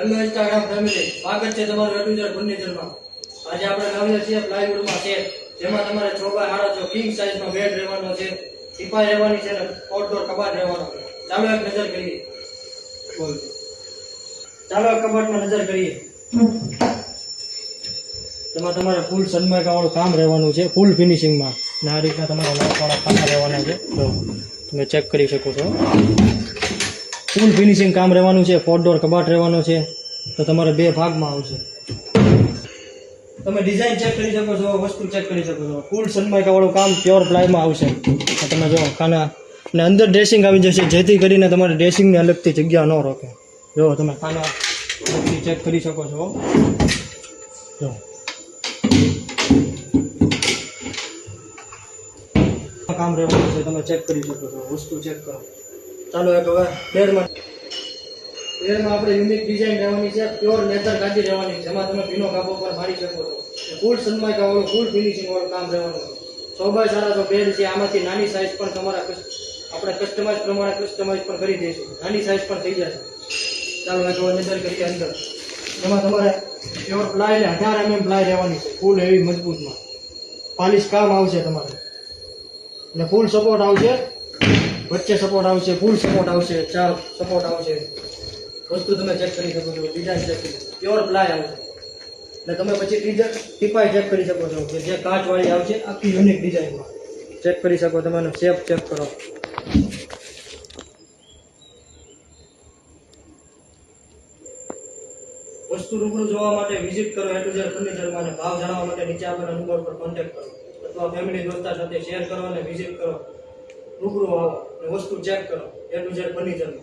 Hello Instagram family, સ્વાગત છે તમારું એડવેન્ચર ફર્નિચરમાં। આજે આપણે લાવ્યા છીએ પ્લાયવુડમાં સેટ, જેમાં તમારે 6x8 કિંગ સાઇઝનો બેડ રહેવાનો છે, ટીપાઈ રહેવાની છે અને આઉટડોર કબાટ રહેવાનો છે। ચાલો એક નજર કરીએ। ચાલો એક કબાટમાં નજર કરીએ। તેમાં તમારે ફૂલ સનમાઇકાવાળું કામ રહેવાનું છે, ફૂલ ફિનિશિંગમાં। અને આ રીતના તમારા લાઇટવાળા ખાના રહેવાના છે, તો તમે ચેક કરી શકો છો। ફૂલ ફિનિશિંગ કામ રહેવાનું છે, આઉટડોર કબાટ રહેવાનો છે, તો તમારે બે ભાગમાં આવશે। તમે ડિઝાઇન ચેક કરી શકો છો, વસ્તુ ચેક કરી શકો છો। ફૂલ સનમાઇકાવાળું કામ પ્યોર પ્લાયમાં આવશે। તમે જો ખાના અને અંદર ડ્રેસિંગ આવી જશે, જેથી કરીને તમારે ડ્રેસિંગની અલગથી જગ્યા ન રોકે। જો તમે ખાના ચેક કરી શકો છો। જો કામ રહેવાનું છે, તમે ચેક કરી શકો છો, વસ્તુ ચેક કરો। ચાલો એક હવે બેડમાં આપણે યુનિક ડિઝાઇન રહેવાની છે, પ્યોર લેધર ગાદી રહેવાની છે, જેમાં તમે ભીનો કાપો પર મારી શકો છો। ફૂલ સનમાઇકાવાળું ફૂલ ફિનિશિંગ વાળું કામ રહેવાનું છે। 6x8 બેડ છે, આમાંથી નાની સાઇઝ પણ તમારા આપણે કસ્ટમાઇઝ પ્રમાણે કસ્ટમાઇઝ પણ કરી દઈશું, નાની સાઇઝ પણ થઈ જશે। ચાલો એક હવે નજર કરીએ અંદર। એમાં તમારે પ્યોર પ્લાય ને 18 mm પ્લાય રહેવાની છે, ફૂલ એવી મજબૂતમાં પાલિશ કામ આવશે તમારે, અને ફૂલ સપોર્ટ આવશે, વચ્ચે સપોર્ટ આવશે, ફૂલ સપોર્ટ આવશે, ચાર સપોર્ટ આવશે। વસ્તુ તમે ચેક કરી શકો છો, ડિઝાઇન ચેક કરી, પ્યોર પ્લાય આવશે। એટલે તમે પછી ટીપાઈ ચેક કરી શકો છો, કે જે કાચવાળી આવશે આખી યુનિક ડિઝાઇનમાં ચેક કરી શકો, તમે શેપ ચેક કરો। વસ્તુ રૂબરૂ જોવા માટે વિઝિટ કરો એડવેન્ચર ફર્નિચરમાં, અને ભાવ જાણવા માટે નીચે આપેલા નંબર પર કોન્ટેક્ટ કરો, અથવા ફેમિલી દોસ્તાર સાથે શેર કરો અને વિઝિટ કરો, રૂબરૂ આવો અને વસ્તુ ચેક કરો એડવેન્ચર ફર્નિચરમાં।